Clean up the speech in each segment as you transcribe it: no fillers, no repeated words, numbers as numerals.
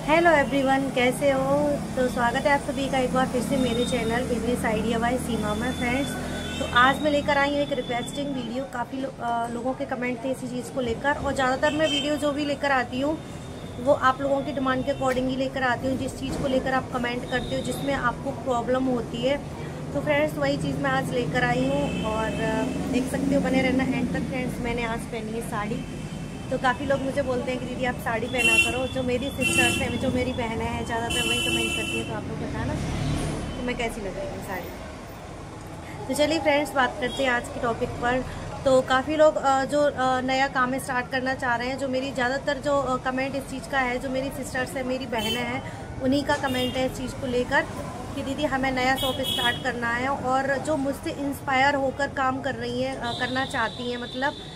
Hello everyone, कैसे हो। तो स्वागत है आप सभी का एक बार फिर से मेरे चैनल बिजनेस आइडिया बाय सीमा में। फ्रेंड्स, तो आज मैं लेकर आई हूँ एक रिक्वेस्टिंग वीडियो। काफ़ी लोगों के कमेंट थे इसी चीज़ को लेकर, और ज़्यादातर मैं वीडियो जो भी लेकर आती हूँ वो आप लोगों की डिमांड के अकॉर्डिंग ही लेकर आती हूँ। जिस चीज़ को लेकर आप कमेंट करते हो, जिसमें आपको प्रॉब्लम होती है, तो फ्रेंड्स वही चीज़ मैं आज लेकर आई हूँ। और देख सकते हो, बने रहना एंड तक। फ्रेंड्स, मैंने आज पहनी है साड़ी। तो काफ़ी लोग मुझे बोलते हैं कि दीदी आप साड़ी पहना करो। जो मेरी सिस्टर्स हैं, जो मेरी बहनें हैं, ज़्यादातर वही कमेंट करती हैं। तो आप लोग बताना कि मैं कैसी लग रही हूँ साड़ी। तो चलिए फ्रेंड्स, बात करते हैं आज के टॉपिक पर। तो काफ़ी लोग जो नया काम स्टार्ट करना चाह रहे हैं, जो मेरी ज़्यादातर जो कमेंट इस चीज़ का है, जो मेरी सिस्टर्स हैं, मेरी बहनें हैं, उन्हीं का कमेंट है इस चीज़ को लेकर कि दीदी हमें नया शॉप स्टार्ट करना है। और जो मुझसे इंस्पायर होकर काम कर रही हैं, करना चाहती हैं, मतलब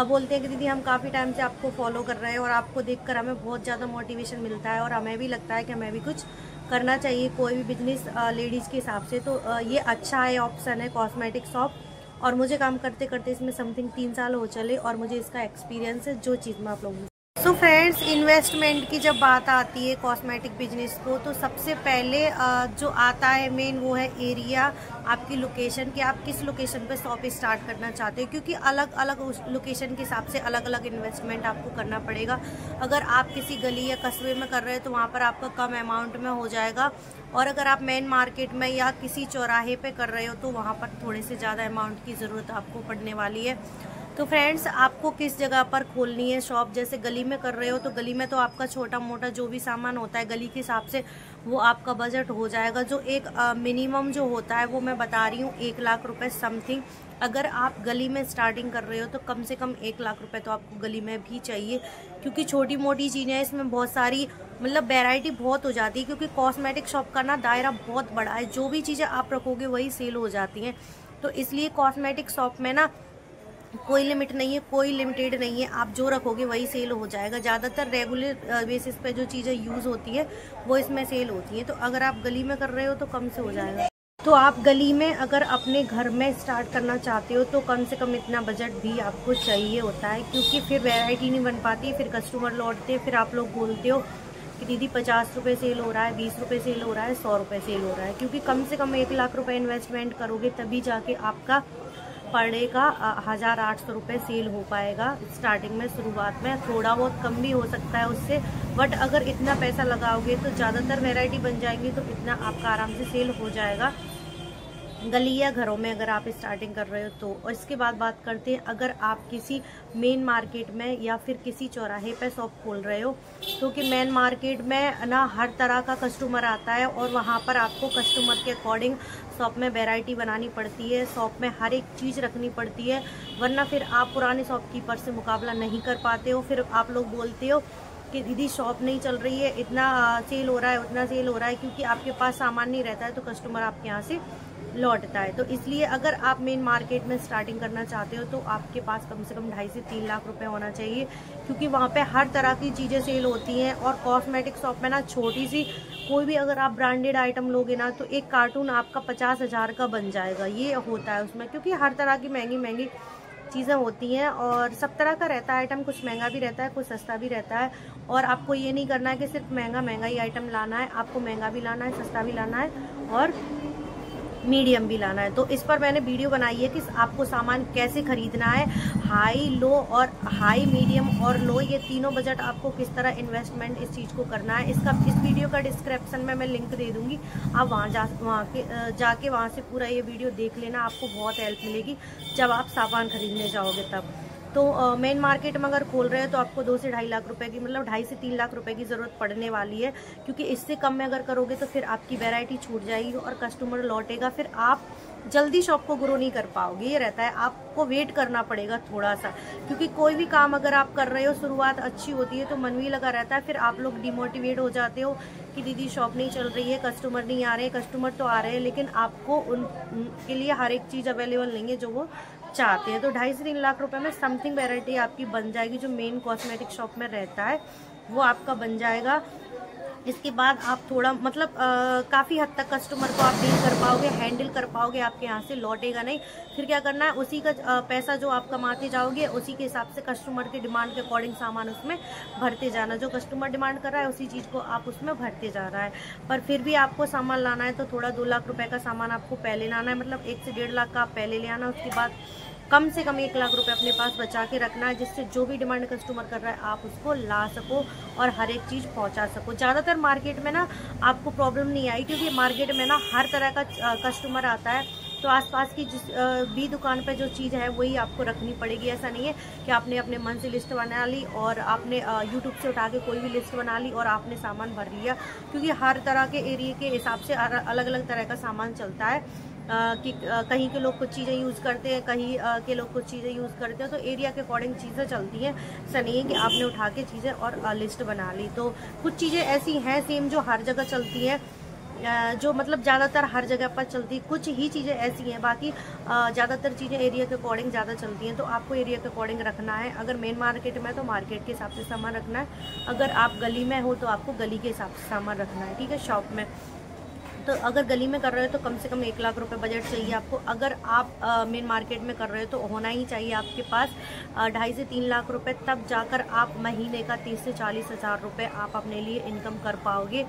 बोलते हैं कि दीदी हम काफ़ी टाइम से आपको फॉलो कर रहे हैं और आपको देखकर हमें बहुत ज़्यादा मोटिवेशन मिलता है, और हमें भी लगता है कि हमें भी कुछ करना चाहिए कोई भी बिजनेस लेडीज़ के हिसाब से। तो ये अच्छा है, ऑप्शन है कॉस्मेटिक शॉप। और मुझे काम करते करते इसमें समथिंग 3 साल हो चले, और मुझे इसका एक्सपीरियंस है, जो चीज़ मैं आप लोगों को। सो फ्रेंड्स, इन्वेस्टमेंट की जब बात आती है कॉस्मेटिक बिजनेस को, तो सबसे पहले जो आता है मेन, वो है एरिया, आपकी लोकेशन, कि आप किस लोकेशन पे शॉप स्टार्ट करना चाहते हो। क्योंकि अलग अलग लोकेशन के हिसाब से अलग अलग इन्वेस्टमेंट आपको करना पड़ेगा। अगर आप किसी गली या कस्बे में कर रहे हो तो वहाँ पर आपका कम अमाउंट में हो जाएगा, और अगर आप मेन मार्केट में या किसी चौराहे पे कर रहे हो तो वहाँ पर थोड़े से ज़्यादा अमाउंट की ज़रूरत आपको पड़ने वाली है। तो फ्रेंड्स, आपको किस जगह पर खोलनी है शॉप। जैसे गली में कर रहे हो तो गली में तो आपका छोटा मोटा जो भी सामान होता है गली के हिसाब से वो आपका बजट हो जाएगा। जो एक मिनिमम जो होता है वो मैं बता रही हूँ 1 लाख रुपए समथिंग। अगर आप गली में स्टार्टिंग कर रहे हो तो कम से कम 1 लाख रुपए तो आपको गली में भी चाहिए। क्योंकि छोटी मोटी चीज़ें इसमें बहुत सारी, मतलब वैरायटी बहुत हो जाती है। क्योंकि कॉस्मेटिक शॉप का ना दायरा बहुत बड़ा है, जो भी चीज़ें आप रखोगे वही सेल हो जाती हैं। तो इसलिए कॉस्मेटिक शॉप में ना कोई लिमिट नहीं है, कोई लिमिटेड नहीं है, आप जो रखोगे वही सेल हो जाएगा। ज़्यादातर रेगुलर बेसिस पे जो चीज़ें यूज़ होती है वो इसमें सेल होती है। तो अगर आप गली में कर रहे हो तो कम से हो जाएगा। तो आप गली में अगर अपने घर में स्टार्ट करना चाहते हो तो कम से कम इतना बजट भी आपको चाहिए होता है। क्योंकि फिर वैरायटी नहीं बन पाती, फिर कस्टमर लौटते, फिर आप लोग बोलते हो कि दीदी 50 रुपये सेल हो रहा है, 20 रुपये सेल हो रहा है, 100 रुपये सेल हो रहा है। क्योंकि कम से कम 1 लाख रुपये इन्वेस्टमेंट करोगे तभी जाके आपका पर डे का 1800 रुपये सेल हो पाएगा। स्टार्टिंग में, शुरुआत में थोड़ा बहुत कम भी हो सकता है उससे, बट अगर इतना पैसा लगाओगे तो ज़्यादातर वैरायटी बन जाएंगी, तो इतना आपका आराम से सेल हो जाएगा गली या घरों में अगर आप स्टार्टिंग कर रहे हो तो। और इसके बाद बात करते हैं, अगर आप किसी मेन मार्केट में या फिर किसी चौराहे पे शॉप खोल रहे हो, तो कि मेन मार्केट में ना हर तरह का कस्टमर आता है, और वहाँ पर आपको कस्टमर के अकॉर्डिंग शॉप में वैरायटी बनानी पड़ती है, शॉप में हर एक चीज़ रखनी पड़ती है। वरना फिर आप पुराने शॉपकीपर से मुकाबला नहीं कर पाते हो। फिर आप लोग बोलते हो कि दीदी शॉप नहीं चल रही है, इतना सेल हो रहा है, उतना सेल हो रहा है, क्योंकि आपके पास सामान नहीं रहता है तो कस्टमर आपके यहाँ से लौटता है। तो इसलिए अगर आप मेन मार्केट में स्टार्टिंग करना चाहते हो तो आपके पास कम से कम 2.5 से 3 लाख रुपए होना चाहिए। क्योंकि वहाँ पे हर तरह की चीज़ें सेल होती हैं। और कॉस्मेटिक शॉप में ना छोटी सी कोई भी अगर आप ब्रांडेड आइटम लोगे ना तो एक कार्टून आपका 50,000 का बन जाएगा, ये होता है उसमें। क्योंकि हर तरह की महंगी महंगी चीज़ें होती हैं और सब तरह का रहता है आइटम। कुछ महंगा भी रहता है, कुछ सस्ता भी रहता है। और आपको ये नहीं करना है कि सिर्फ महंगा ही आइटम लाना है, आपको महंगा भी लाना है, सस्ता भी लाना है, और मीडियम भी लाना है। तो इस पर मैंने वीडियो बनाई है कि आपको सामान कैसे खरीदना है, हाई, लो, और हाई, मीडियम और लो, ये तीनों बजट आपको किस तरह इन्वेस्टमेंट इस चीज़ को करना है। इस वीडियो का डिस्क्रिप्शन में मैं लिंक दे दूंगी, आप जाके वहाँ से पूरा ये वीडियो देख लेना, आपको बहुत हेल्प मिलेगी जब आप सामान खरीदने जाओगे तब। तो मेन मार्केट में अगर खोल रहे हो तो आपको 2 से 2.5 लाख रुपए की, मतलब 2.5 से 3 लाख रुपए की ज़रूरत पड़ने वाली है। क्योंकि इससे कम में अगर करोगे तो फिर आपकी वैरायटी छूट जाएगी और कस्टमर लौटेगा, फिर आप जल्दी शॉप को ग्रो नहीं कर पाओगे। ये रहता है, आपको वेट करना पड़ेगा थोड़ा सा। क्योंकि कोई भी काम अगर आप कर रहे हो, शुरुआत अच्छी होती है तो मन भी लगा रहता है, फिर आप लोग डिमोटिवेट हो जाते हो कि दीदी शॉप नहीं चल रही है, कस्टमर नहीं आ रहे हैं। कस्टमर तो आ रहे हैं, लेकिन आपको उनके लिए हर एक चीज़ अवेलेबल नहीं है जो वो चाहते हैं। तो 2.5 से 3 लाख रुपए में समथिंग वैरायटी आपकी बन जाएगी, जो मेन कॉस्मेटिक शॉप में रहता है वो आपका बन जाएगा। इसके बाद आप थोड़ा मतलब काफ़ी हद तक कस्टमर को आप डील कर पाओगे, हैंडल कर पाओगे, आपके यहाँ से लौटेगा नहीं। फिर क्या करना है, उसी का पैसा जो आप कमाते जाओगे उसी के हिसाब से कस्टमर के डिमांड के अकॉर्डिंग सामान उसमें भरते जाना। जो कस्टमर डिमांड कर रहा है उसी चीज़ को आप उसमें भरते जा रहा है। पर फिर भी आपको सामान लाना है तो थोड़ा 2 लाख रुपये का सामान आपको पहले लाना है, मतलब 1 से 1.5 लाख का आप पहले ले आना। उसके बाद कम से कम 1 लाख रुपए अपने पास बचा के रखना है, जिससे जो भी डिमांड कस्टमर कर रहा है आप उसको ला सको और हर एक चीज़ पहुंचा सको। ज़्यादातर मार्केट में ना आपको प्रॉब्लम नहीं आई, क्योंकि मार्केट में ना हर तरह का कस्टमर आता है, तो आसपास की जिस भी दुकान पे जो चीज़ है वही आपको रखनी पड़ेगी। ऐसा नहीं है कि आपने अपने मन से लिस्ट बना ली और आपने यूट्यूब से उठा के कोई भी लिस्ट बना ली और आपने सामान भर लिया, क्योंकि हर तरह के एरिया के हिसाब से अलग अलग तरह का सामान चलता है। कि कहीं के लोग कुछ चीज़ें यूज़ करते हैं, कहीं के लोग कुछ चीज़ें यूज़ करते हैं, तो एरिया के अकॉर्डिंग चीज़ें चलती हैं। ऐसा नहीं है कि आपने उठा के चीज़ें और लिस्ट बना ली। तो कुछ चीज़ें ऐसी हैं सेम जो हर जगह चलती हैं, जो मतलब ज़्यादातर हर जगह पर चलती है। कुछ ही चीज़ें ऐसी हैं, बाकी ज़्यादातर चीज़ें एरिया के अकॉर्डिंग ज़्यादा चलती हैं। तो आपको एरिया के अकॉर्डिंग रखना है। अगर मेन मार्केट में तो मार्केट के हिसाब से सामान रखना है, अगर आप गली में हो तो आपको गली के हिसाब से सामान रखना है, ठीक है, शॉप में। तो अगर गली में कर रहे हो तो कम से कम 1 लाख रुपए बजट चाहिए आपको। अगर आप मेन मार्केट में कर रहे हो तो होना ही चाहिए आपके पास 2.5 से 3 लाख रुपए, तब जाकर आप महीने का 30 से 40 हज़ार रुपये आप अपने लिए इनकम कर पाओगे।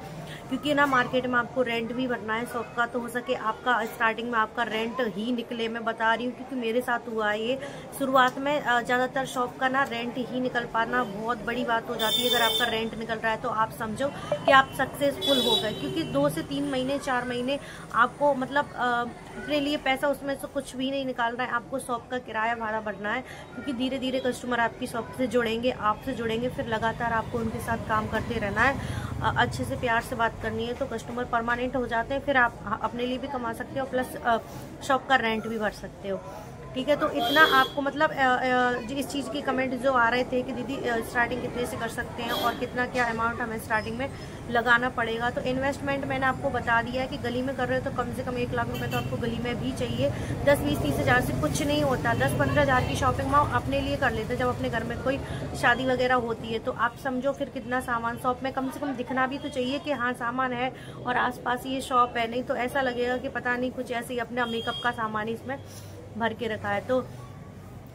क्योंकि ना मार्केट में आपको रेंट भी भरना है शॉप का, तो हो सके आपका स्टार्टिंग में आपका रेंट ही निकले। मैं बता रही हूँ क्योंकि मेरे साथ हुआ है ये। शुरुआत में ज़्यादातर शॉप का ना रेंट ही निकल पाना बहुत बड़ी बात हो जाती है। अगर आपका रेंट निकल रहा है तो आप समझो कि आप सक्सेसफुल हो गए, क्योंकि 2 से 3 महीने 4 महीने आपको मतलब अपने लिए पैसा उसमें से कुछ भी नहीं निकालना है। आपको शॉप का किराया भाड़ा भरना है, क्योंकि धीरे धीरे कस्टमर आपकी शॉप से जुड़ेंगे, आपसे जुड़ेंगे, फिर लगातार आपको उनके साथ काम करते रहना है। अच्छे से प्यार से बात करनी है तो कस्टमर परमानेंट हो जाते हैं। फिर आप अपने लिए भी कमा सकते हो, प्लस शॉप का रेंट भी भर सकते हो, ठीक है। तो इतना आपको मतलब इस चीज़ की कमेंट जो आ रहे थे कि दीदी स्टार्टिंग कितने से कर सकते हैं और कितना क्या अमाउंट हमें स्टार्टिंग में लगाना पड़ेगा। तो इन्वेस्टमेंट मैंने आपको बता दिया है कि गली में कर रहे हो तो कम से कम 1 लाख रुपए तो आपको गली में भी चाहिए। 10, 20, 30 हज़ार से कुछ नहीं होता। 10, 15 हज़ार की शॉपिंग माँ अपने लिए कर लेते जब अपने घर में कोई शादी वगैरह होती है। तो आप समझो फिर कितना सामान शॉप में कम से कम दिखना भी तो चाहिए कि हाँ सामान है और आसपास ये शॉप है, नहीं तो ऐसा लगेगा कि पता नहीं कुछ ऐसे ही अपना मेकअप का सामान ही इसमें भर के रखा है। तो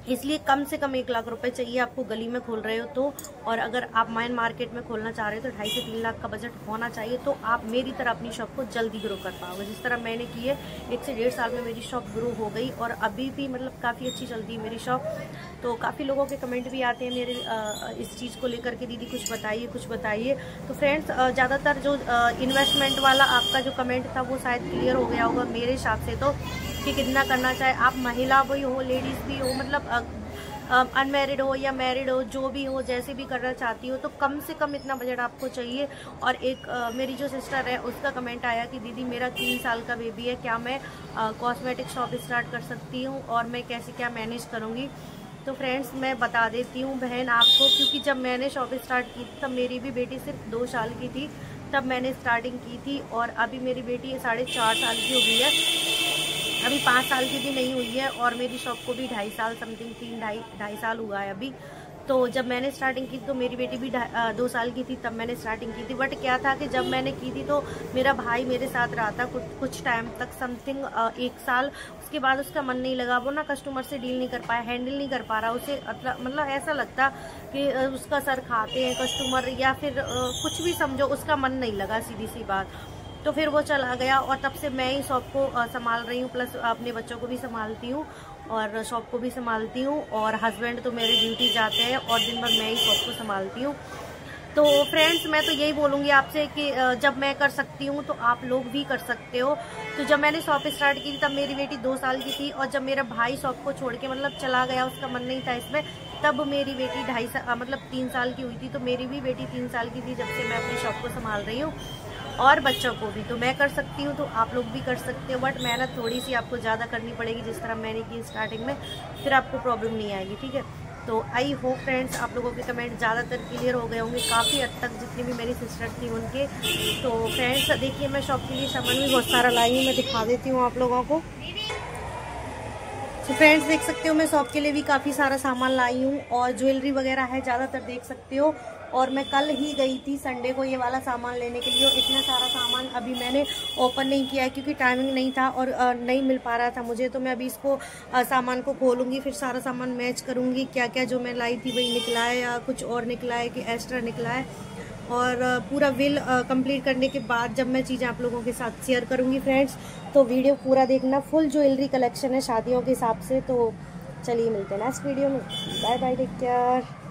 इसलिए कम से कम 1 लाख रुपए चाहिए आपको गली में खोल रहे हो तो। और अगर आप मेन मार्केट में खोलना चाह रहे हो तो 2.5 से 3 लाख का बजट होना चाहिए, तो आप मेरी तरह अपनी शॉप को जल्दी ग्रो कर पाओगे। जिस तरह मैंने की है, 1 से 1.5 साल में मेरी शॉप ग्रो हो गई और अभी भी मतलब काफ़ी अच्छी चलती है मेरी शॉप। तो काफ़ी लोगों के कमेंट भी आते हैं मेरे इस चीज़ को लेकर के, दीदी कुछ बताइए कुछ बताइए। तो फ्रेंड्स ज़्यादातर जो इन्वेस्टमेंट वाला आपका जो कमेंट था वो शायद क्लियर हो गया होगा मेरे हिसाब से, तो कि कितना करना चाहे आप, महिला भी हो लेडीज़ भी हो, मतलब अनमैरिड हो या मैरिड हो, जो भी हो, जैसे भी करना चाहती हो, तो कम से कम इतना बजट आपको चाहिए। और एक मेरी जो सिस्टर है उसका कमेंट आया कि दीदी मेरा 3 साल का बेबी है, क्या मैं कॉस्मेटिक शॉप स्टार्ट कर सकती हूँ और मैं कैसे क्या मैनेज करूँगी। तो फ्रेंड्स मैं बता देती हूँ बहन आपको, क्योंकि जब मैंने शॉप स्टार्ट की तब मेरी भी बेटी सिर्फ 2 साल की थी, तब मैंने स्टार्टिंग की थी। और अभी मेरी बेटी 4.5 साल की हो गई है, अभी 5 साल की भी नहीं हुई है। और मेरी शॉप को भी 2.5 साल समथिंग 3-2.5 साल हुआ है अभी। तो जब मैंने स्टार्टिंग की तो मेरी बेटी भी 2 साल की थी, तब मैंने स्टार्टिंग की थी। बट क्या था कि जब मैंने की थी तो मेरा भाई मेरे साथ रहा था कुछ टाइम तक, समथिंग 1 साल। उसके बाद उसका मन नहीं लगा, वो ना कस्टमर से डील नहीं कर पाया, हैंडल नहीं कर पा रहा। उसे मतलब ऐसा लगता कि उसका सर खाते हैं कस्टमर, या फिर कुछ भी समझो, उसका मन नहीं लगा, सीधी सी बात। तो फिर वो चला गया और तब से मैं ही शॉप को संभाल रही हूँ, प्लस अपने बच्चों को भी संभालती हूँ और शॉप को भी संभालती हूँ। और हस्बैंड तो मेरे ड्यूटी जाते हैं और दिन भर मैं ही शॉप को संभालती हूँ। तो फ्रेंड्स मैं तो यही बोलूँगी आपसे कि जब मैं कर सकती हूँ तो आप लोग भी कर सकते हो। तो जब मैंने शॉप स्टार्ट की थी तब मेरी बेटी 2 साल की थी, और जब मेरा भाई शॉप को छोड़ के मतलब चला गया, उसका मन नहीं था इसमें, तब मेरी बेटी 3 साल की हुई थी। तो मेरी भी बेटी 3 साल की थी जब से मैं अपनी शॉप को संभाल रही हूँ, और बच्चों को भी। तो मैं कर सकती हूँ तो आप लोग भी कर सकते हो, बट मेहनत थोड़ी सी आपको ज़्यादा करनी पड़ेगी, जिस तरह मैंने की स्टार्टिंग में, फिर आपको प्रॉब्लम नहीं आएगी, ठीक है। तो आई होप फ्रेंड्स आप लोगों के कमेंट ज़्यादातर क्लियर हो गए होंगे, काफ़ी हद तक जितनी भी मेरी सिस्टर थी उनके। तो फ्रेंड्स देखिए मैं शॉप के लिए सामान भी बहुत सारा लाई हूँ, मैं दिखा देती हूँ आप लोगों को। तो फ्रेंड्स देख सकते हो मैं शॉप के लिए भी काफ़ी सारा सामान लाई हूँ, और ज्वेलरी वगैरह है ज़्यादातर, देख सकते हो। और मैं कल ही गई थी संडे को ये वाला सामान लेने के लिए। और इतना सारा सामान अभी मैंने ओपन नहीं किया है क्योंकि टाइमिंग नहीं था और नहीं मिल पा रहा था मुझे। तो मैं अभी इसको सामान को खोलूँगी, फिर सारा सामान मैच करूँगी, क्या क्या जो मैं लाई थी वही निकला है या कुछ और निकला है कि एक्स्ट्रा निकला है। और पूरा बिल कंप्लीट करने के बाद जब मैं चीज़ें आप लोगों के साथ शेयर करूँगी फ्रेंड्स, तो वीडियो पूरा देखना। फुल ज्वेलरी कलेक्शन है शादियों के हिसाब से। तो चलिए मिलते हैं नेक्स्ट वीडियो में। Bye bye, take care.